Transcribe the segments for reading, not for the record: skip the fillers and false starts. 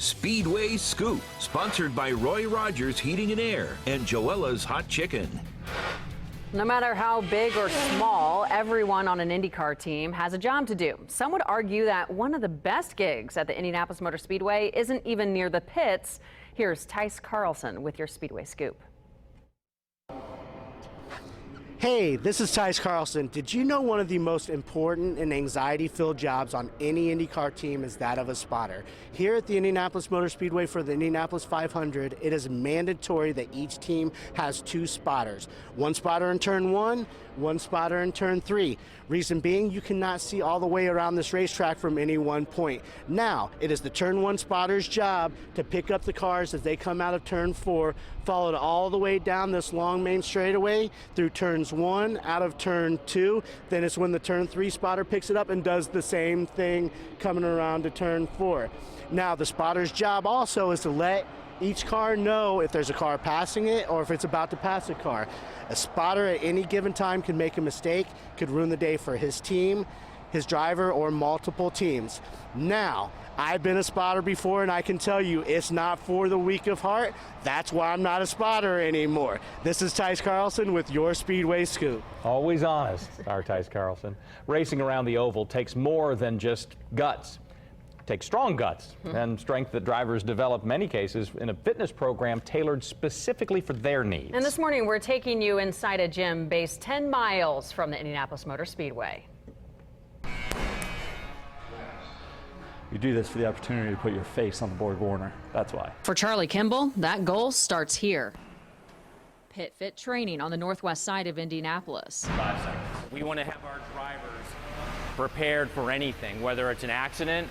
Speedway Scoop, sponsored by Roy Rogers Heating and Air and Joella's Hot Chicken. No matter how big or small, everyone on an IndyCar team has a job to do. Some would argue that one of the best gigs at the Indianapolis Motor Speedway isn't even near the pits. Here's Tice Carlson with your Speedway Scoop. Hey, this is Tice Carlson. Did you know one of the most important and anxiety-filled jobs on any IndyCar team is that of a spotter? Here at the Indianapolis Motor Speedway for the Indianapolis 500, it is mandatory that each team has 2 spotters. One spotter in turn 1, one spotter in turn 3. Reason being, you cannot see all the way around this racetrack from any one point. Now, it is the turn 1 spotter's job to pick up the cars as they come out of turn 4, followed all the way down this long main straightaway through turns 1 out of turn 2. Then it's when the turn 3 spotter picks it up and does the same thing coming around to turn 4. Now, the spotter's job also is to let each car know if there's a car passing it or if it's about to pass a car. A spotter at any given time can make a mistake, could ruin the day for his team, his driver, or multiple teams. Now, I've been a spotter before, and I can tell you it's not for the weak of heart. That's why I'm not a spotter anymore. This is Tice Carlson with your Speedway Scoop. Always honest, our Tice Carlson. Racing around the oval takes more than just guts. It takes strong guts and strength that drivers develop in many cases in a fitness program tailored specifically for their needs. And this morning we're taking you inside a gym based 10 miles from the Indianapolis Motor Speedway. You do this for the opportunity to put your face on the board warner. That's why. For Charlie Kimball, that goal starts here. Pit fit training on the northwest side of Indianapolis. 5 seconds. We want to have our drivers prepared for anything, whether it's an accident,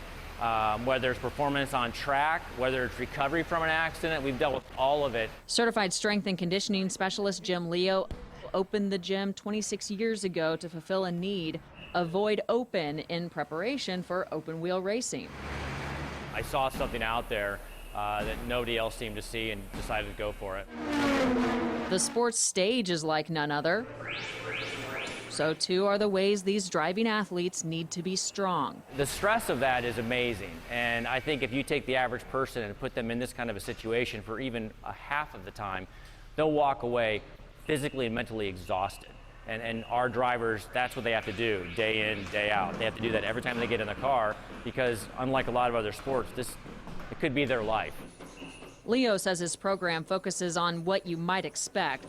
whether it's performance on track, whether it's recovery from an accident. We've dealt with all of it. Certified strength and conditioning specialist Jim Leo opened the gym 26 years ago to fulfill a need. Avoid open in preparation for open wheel racing. I saw something out there that nobody else seemed to see and decided to go for it. The sports stage is like none other. So too are the ways these driving athletes need to be strong. The stress of that is amazing, and I think if you take the average person and put them in this kind of a situation for even a half of the time, they'll walk away physically and mentally exhausted. And our drivers, that's what they have to do day in, day out. They have to do that every time they get in the car because unlike a lot of other sports, it could be their life. Leo says his program focuses on what you might expect.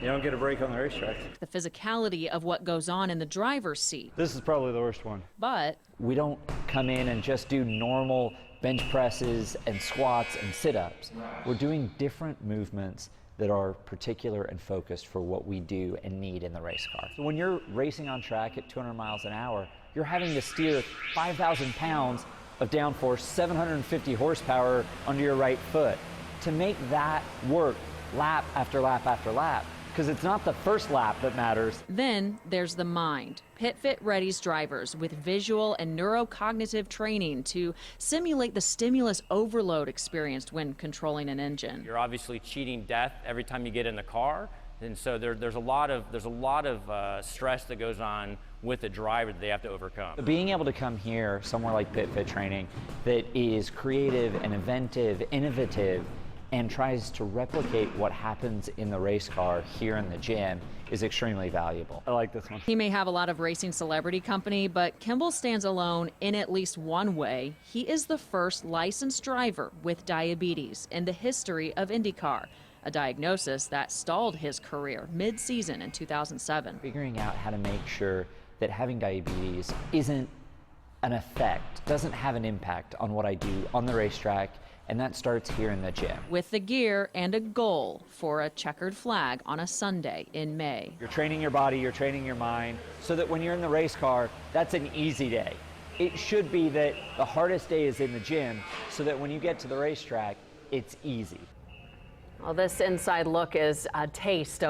You don't get a break on the racetrack. The physicality of what goes on in the driver's seat. This is probably the worst one. But we don't come in and just do normal bench presses and squats and sit-ups. We're doing different movements that are particular and focused for what we do and need in the race car. So when you're racing on track at 200 miles an hour, you're having to steer 5,000 pounds of downforce, 750 horsepower under your right foot to make that work lap after lap after lap. Because it's not the first lap that matters. Then there's the mind. PitFit readies drivers with visual and neurocognitive training to simulate the stimulus overload experienced when controlling an engine. You're obviously cheating death every time you get in the car, and so there's a lot of stress that goes on with the driver that they have to overcome. Being able to come here, somewhere like PitFit training, that is creative and inventive, innovative, and tries to replicate what happens in the race car here in the gym is extremely valuable. I like this one. He may have a lot of racing celebrity company, but Kimball stands alone in at least one way. He is the first licensed driver with diabetes in the history of IndyCar, a diagnosis that stalled his career mid-season in 2007. Figuring out how to make sure that having diabetes isn't an effect, doesn't have an impact on what I do on the racetrack, and that starts here in the gym. With the gear and a goal for a checkered flag on a Sunday in May. You're training your body, you're training your mind, so that when you're in the race car, that's an easy day. It should be that the hardest day is in the gym, so that when you get to the racetrack, it's easy. Well, this inside look is a taste of